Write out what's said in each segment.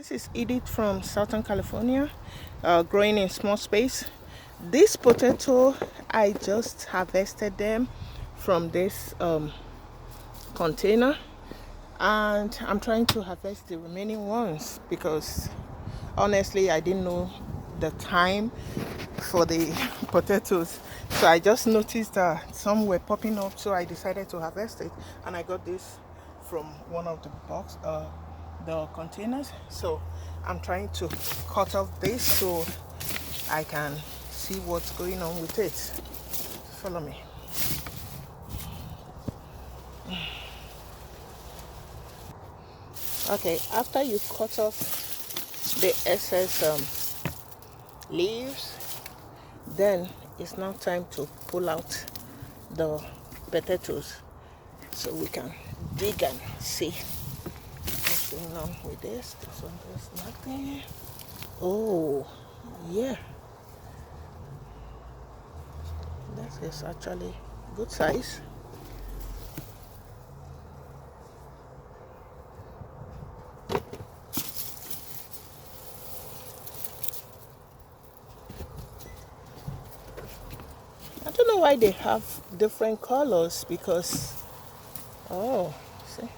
This is Edith from Southern California, growing in small space. This potato, I just harvested them from this container, and I'm trying to harvest the remaining ones because honestly I didn't know the time for the potatoes, so I just noticed that some were popping up, so I decided to harvest it. And I got this from one of the containers, so I'm trying to cut off this so I can see what's going on with it. Follow me. Okay, after you cut off the excess leaves, then it's now time to pull out the potatoes so we can dig and see what's going on with this. This one, there's nothing. Oh, yeah, that is actually good size. I don't know why they have different colors because, oh, see,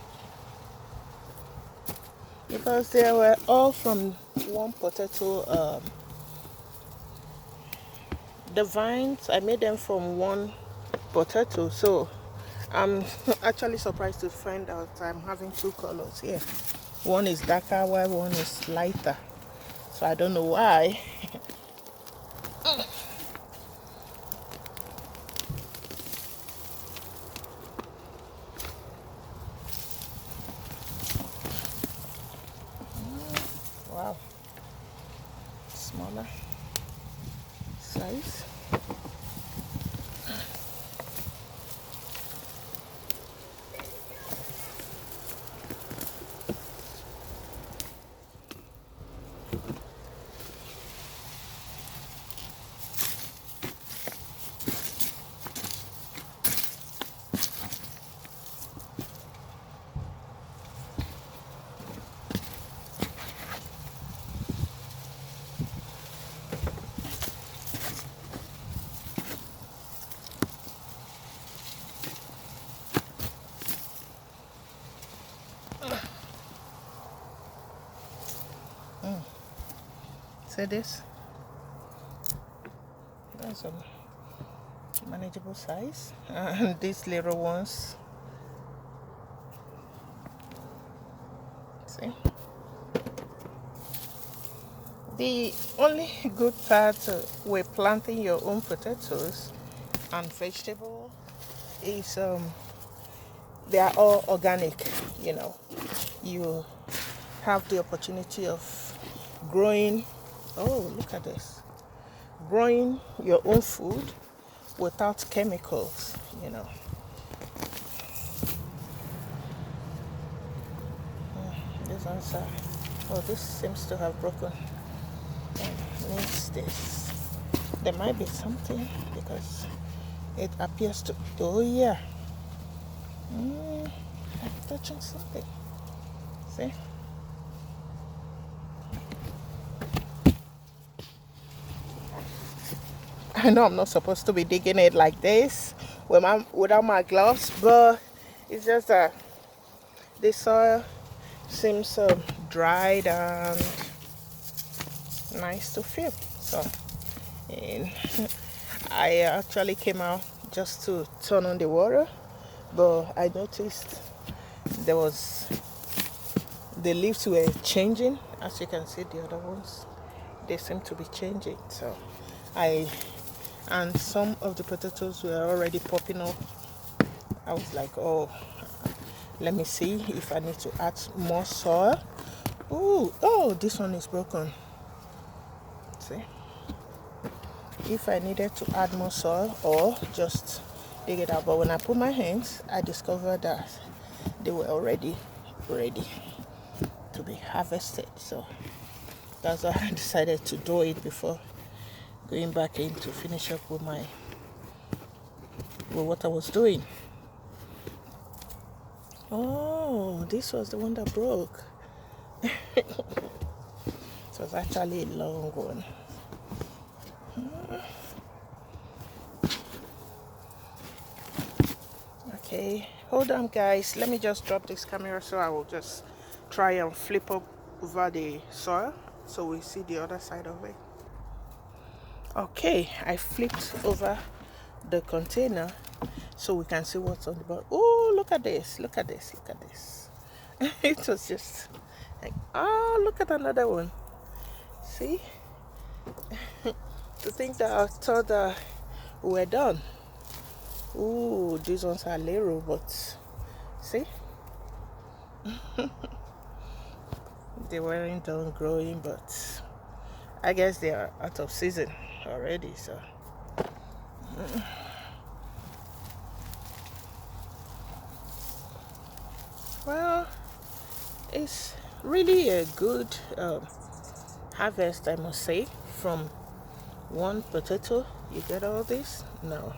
because they were all from one potato. The vines, I made them from one potato, so I'm actually surprised to find out I'm having two colors here. One is darker while one is lighter, so I don't know why. Wow, smaller size. See this? That's a manageable size. And these little ones, see? The only good part with planting your own potatoes and vegetable is they are all organic. You have the opportunity of growing, oh, look at this, growing your own food without chemicals. This one's oh, this seems to have broken. Needs this. There might be something because it appears to, oh yeah, I'm touching something. See? I know I'm not supposed to be digging it like this without my gloves, but it's just that the soil seems dried and nice to feel. So, and I actually came out just to turn on the water, but I noticed there was, the leaves were changing. As you can see, the other ones, they seem to be changing. So and some of the potatoes were already popping up. I was like, oh, let me see if I need to add more soil. Oh, this one is broken. See? If I needed to add more soil or just dig it out. But when I put my hands, I discovered that they were already ready to be harvested. So that's why I decided to do it before going back in to finish up with what I was doing. Oh, this was the one that broke. was actually a long one. Okay, hold on guys, let me just drop this camera so I will just try and flip up over the soil so we see the other side of it. Okay, I flipped over the container so we can see what's on the bottom. Oh, look at this, look at this, look at this. It was just like, oh, look at another one. See? To think that I thought that we're done. Ooh, these ones are little, but see? They weren't done growing, but I guess they are out of season already, so. Well, it's really a good harvest, I must say. From one potato, you get all this? No.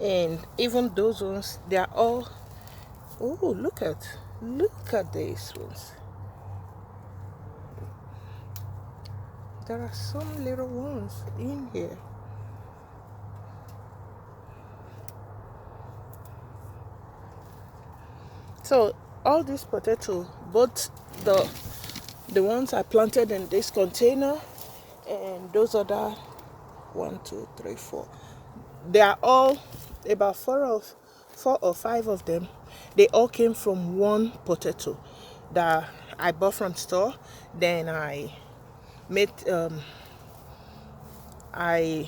And even those ones, they are all, oh, look at these ones. There are some little ones in here. So all these potatoes, both the ones I planted in this container and those other 1, 2, 3, 4, they are all about four or five of them. They all came from one potato that I bought from store. Then I made I